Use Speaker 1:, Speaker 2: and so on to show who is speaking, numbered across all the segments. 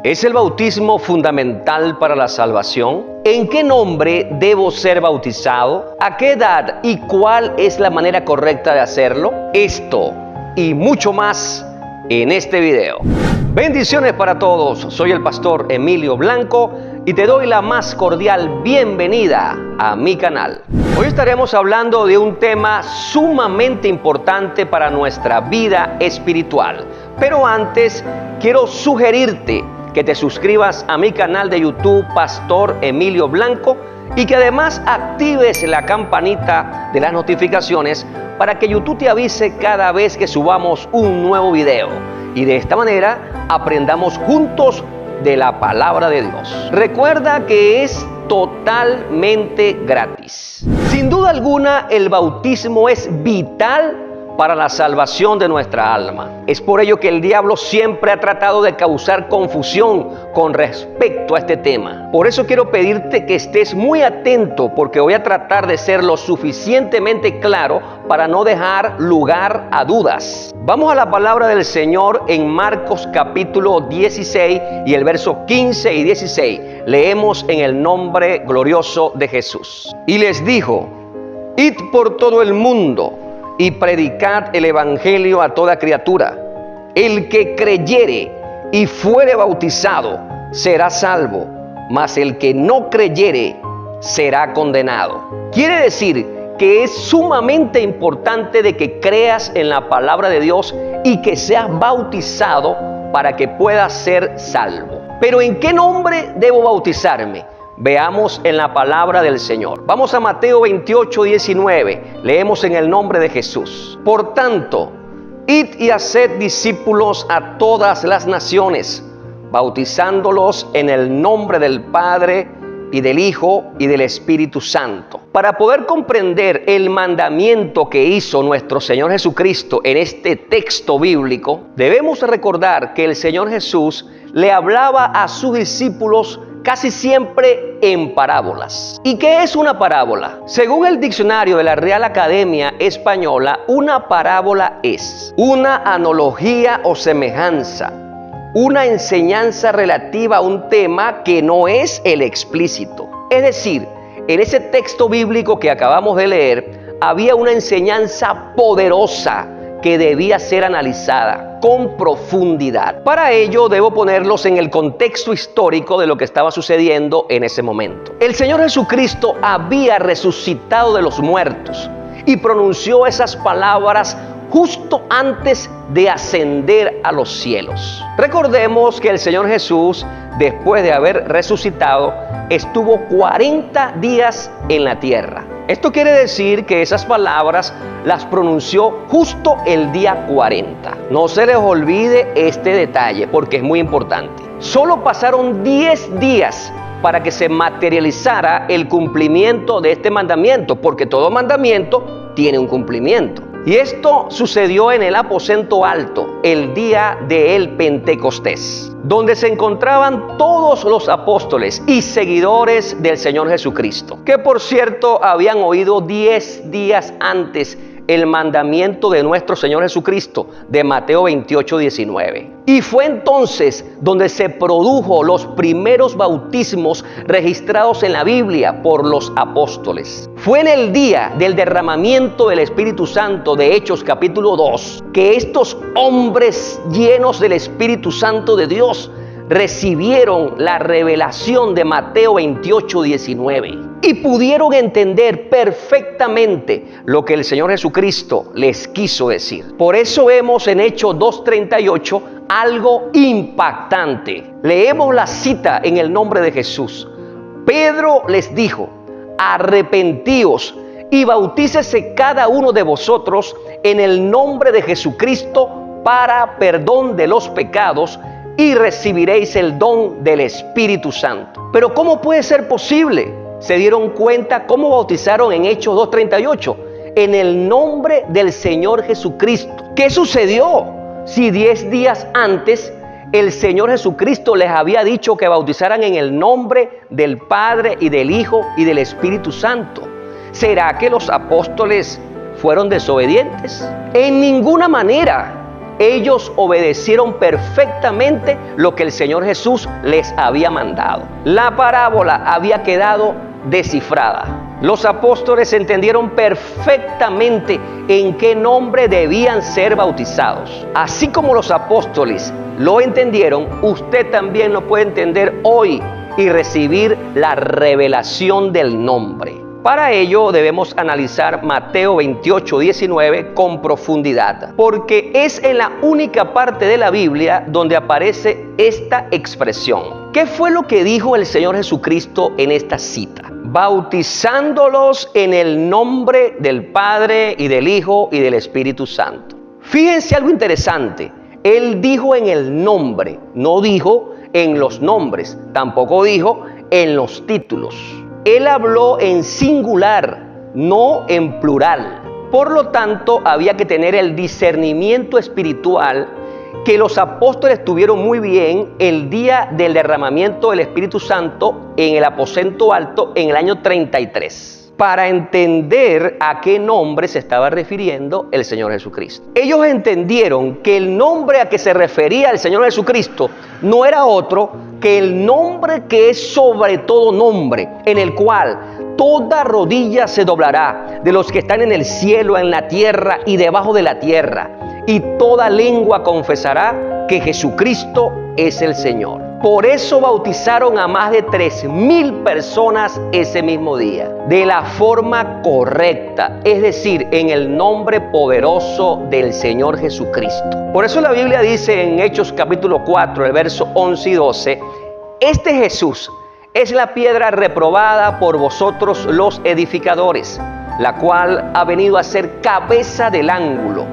Speaker 1: ¿Es el bautismo fundamental para la salvación? ¿En qué nombre debo ser bautizado? ¿A qué edad y cuál es la manera correcta de hacerlo? Esto y mucho más en este video. Bendiciones para todos, soy el pastor Emilio Blanco y te doy la más cordial bienvenida a mi canal. Hoy estaremos hablando de un tema sumamente importante para nuestra vida espiritual. Pero antes quiero sugerirte que te suscribas a mi canal de YouTube Pastor Emilio Blanco y que además actives la campanita de las notificaciones para que YouTube te avise cada vez que subamos un nuevo video y de esta manera aprendamos juntos de la palabra de Dios. Recuerda que es totalmente gratis. Sin duda alguna, el bautismo es vital para la salvación de nuestra alma. Es por ello que el diablo siempre ha tratado de causar confusión con respecto a este tema. Por eso quiero pedirte que estés muy atento, porque voy a tratar de ser lo suficientemente claro para no dejar lugar a dudas. Vamos a la palabra del Señor en Marcos capítulo 16 y el verso 15 y 16. Leemos en el nombre glorioso de Jesús. Y les dijo: id por todo el mundo y predicad el evangelio a toda criatura. El que creyere y fuere bautizado será salvo, mas el que no creyere será condenado. Quiere decir que es sumamente importante de que creas en la palabra de Dios y que seas bautizado para que puedas ser salvo. Pero ¿en qué nombre debo bautizarme? Veamos en la palabra del Señor. Vamos a Mateo 28, 19. Leemos en el nombre de Jesús. Por tanto, id y haced discípulos a todas las naciones, bautizándolos en el nombre del Padre y del Hijo y del Espíritu Santo. Para poder comprender el mandamiento que hizo nuestro Señor Jesucristo en este texto bíblico, debemos recordar que el Señor Jesús le hablaba a sus discípulos casi siempre en parábolas. ¿Y qué es una parábola? Según el diccionario de la Real Academia Española, una parábola es una analogía o semejanza, una enseñanza relativa a un tema que no es el explícito. Es decir, en ese texto bíblico que acabamos de leer, había una enseñanza poderosa que debía ser analizada con profundidad. Para ello debo ponerlos en el contexto histórico de lo que estaba sucediendo en ese momento. El Señor Jesucristo había resucitado de los muertos y pronunció esas palabras justo antes de ascender a los cielos. Recordemos que el Señor Jesús, después de haber resucitado, estuvo 40 días en la tierra. Esto quiere decir que esas palabras las pronunció justo el día 40. No se les olvide este detalle porque es muy importante. Solo pasaron 10 días para que se materializara el cumplimiento de este mandamiento, porque todo mandamiento tiene un cumplimiento. Y esto sucedió en el aposento alto, el día del Pentecostés, donde se encontraban todos los apóstoles y seguidores del Señor Jesucristo, que por cierto habían oído 10 días antes el mandamiento de nuestro Señor Jesucristo de Mateo 28, 19. Y fue entonces donde se produjo los primeros bautismos registrados en la Biblia por los apóstoles. Fue en el día del derramamiento del Espíritu Santo de Hechos capítulo 2 que estos hombres llenos del Espíritu Santo de Dios recibieron la revelación de Mateo 28, 19 y pudieron entender perfectamente lo que el Señor Jesucristo les quiso decir. Por eso vemos en Hechos 2:38 algo impactante. Leemos la cita en el nombre de Jesús. Pedro les dijo: arrepentíos y bautícese cada uno de vosotros en el nombre de Jesucristo para perdón de los pecados y recibiréis el don del Espíritu Santo. Pero ¿cómo puede ser posible? ¿Se dieron cuenta cómo bautizaron en Hechos 2:38? En el nombre del Señor Jesucristo. ¿Qué sucedió? Si 10 días antes el Señor Jesucristo les había dicho que bautizaran en el nombre del Padre y del Hijo y del Espíritu Santo. ¿Será que los apóstoles fueron desobedientes? En ninguna manera. ellos obedecieron perfectamente lo que el Señor Jesús les había mandado. La parábola había quedado descifrada. Los apóstoles entendieron perfectamente en qué nombre debían ser bautizados. Así como los apóstoles lo entendieron, usted también lo puede entender hoy y recibir la revelación del nombre. Para ello debemos analizar Mateo 28:19 con profundidad, porque es en la única parte de la Biblia donde aparece esta expresión. ¿Qué fue lo que dijo el Señor Jesucristo en esta cita? Bautizándolos en el nombre del Padre y del Hijo y del Espíritu Santo. Fíjense algo interesante. Él dijo en el nombre, no dijo en los nombres, tampoco dijo en los títulos. Él habló en singular, no en plural. Por lo tanto, había que tener el discernimiento espiritual que los apóstoles tuvieron muy bien el día del derramamiento del Espíritu Santo en el aposento alto en el año 33, para entender a qué nombre se estaba refiriendo el Señor Jesucristo. Ellos entendieron que el nombre a que se refería el Señor Jesucristo no era otro que el nombre que es sobre todo nombre, en el cual toda rodilla se doblará, de los que están en el cielo, en la tierra y debajo de la tierra, y toda lengua confesará que Jesucristo es el Señor. Por eso bautizaron a más de 3,000 personas ese mismo día, de la forma correcta, es decir, en el nombre poderoso del Señor Jesucristo. Por eso la Biblia dice en Hechos capítulo 4, el verso 11 y 12, este Jesús es la piedra reprobada por vosotros los edificadores, la cual ha venido a ser cabeza del ángulo,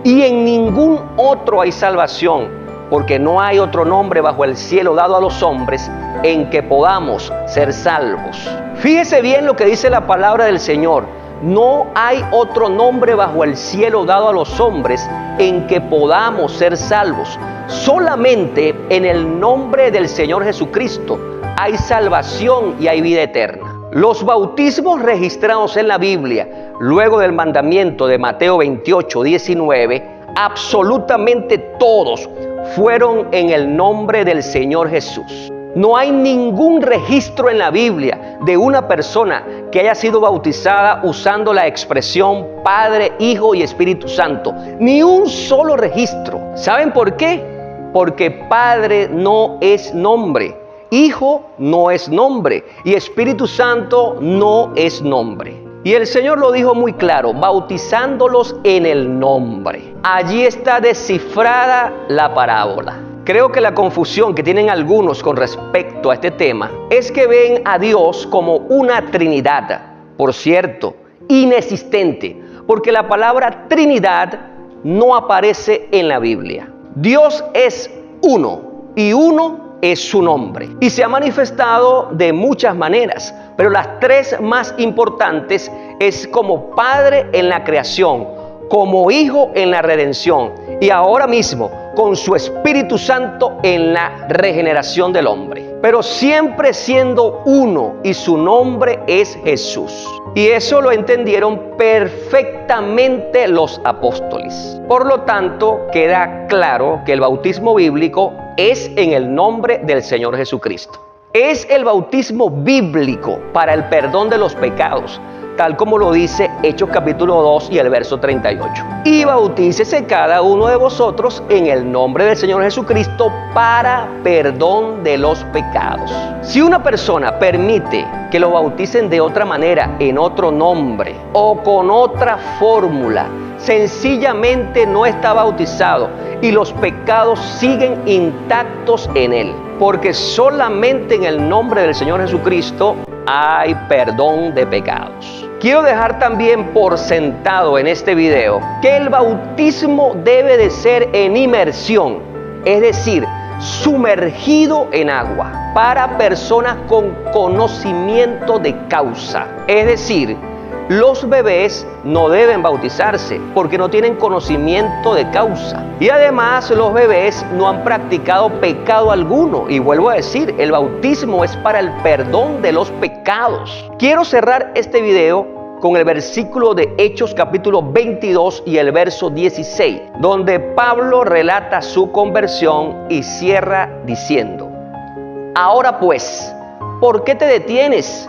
Speaker 1: y en ningún otro hay salvación, porque no hay otro nombre bajo el cielo dado a los hombres en que podamos ser salvos. Fíjese bien lo que dice la palabra del Señor. No hay otro nombre bajo el cielo dado a los hombres en que podamos ser salvos. Solamente en el nombre del Señor Jesucristo hay salvación y hay vida eterna. Los bautismos registrados en la Biblia, luego del mandamiento de Mateo 28:19, absolutamente todos fueron en el nombre del Señor Jesús. No hay ningún registro en la Biblia de una persona que haya sido bautizada usando la expresión Padre, Hijo y Espíritu Santo. Ni un solo registro. ¿Saben por qué? Porque Padre no es nombre, Hijo no es nombre y Espíritu Santo no es nombre. Y el Señor lo dijo muy claro, bautizándolos en el nombre. Allí está descifrada la parábola. Creo que la confusión que tienen algunos con respecto a este tema es que ven a Dios como una Trinidad, por cierto, inexistente, porque la palabra Trinidad no aparece en la Biblia. Dios es uno y uno es su nombre y se ha manifestado de muchas maneras, pero las tres más importantes es como Padre en la creación, como Hijo en la redención y ahora mismo con su Espíritu Santo en la regeneración del hombre, pero siempre siendo uno y su nombre es Jesús. Y eso lo entendieron perfectamente los apóstoles. Por lo tanto, queda claro que el bautismo bíblico es en el nombre del Señor Jesucristo. Es el bautismo bíblico para el perdón de los pecados, tal como lo dice Hechos capítulo 2 y el verso 38. Y bautícese cada uno de vosotros en el nombre del Señor Jesucristo para perdón de los pecados. Si una persona permite que lo bauticen de otra manera, en otro nombre o con otra fórmula, sencillamente no está bautizado y los pecados siguen intactos en él, porque solamente en el nombre del Señor Jesucristo hay perdón de pecados. Quiero dejar también por sentado en este video que el bautismo debe de ser en inmersión, es decir, sumergido en agua, para personas con conocimiento de causa. Es decir, los bebés no deben bautizarse porque no tienen conocimiento de causa. Y además los bebés no han practicado pecado alguno. Y vuelvo a decir, el bautismo es para el perdón de los pecados. Quiero cerrar este video con el versículo de Hechos capítulo 22 y el verso 16, donde Pablo relata su conversión y cierra diciendo: ahora pues, ¿por qué te detienes?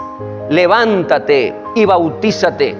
Speaker 1: Levántate y bautízate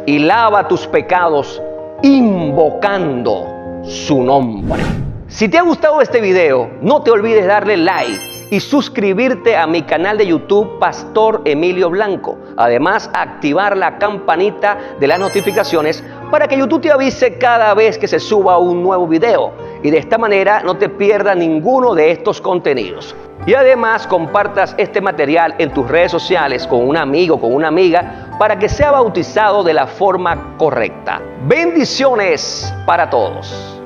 Speaker 1: y lava tus pecados invocando su nombre. Si te ha gustado este video, no te olvides darle like y suscribirte a mi canal de YouTube Pastor Emilio Blanco. Además, activar la campanita de las notificaciones para que YouTube te avise cada vez que se suba un nuevo video. Y de esta manera no te pierdas ninguno de estos contenidos. Y además compartas este material en tus redes sociales con un amigo, con una amiga, para que sea bautizado de la forma correcta. Bendiciones para todos.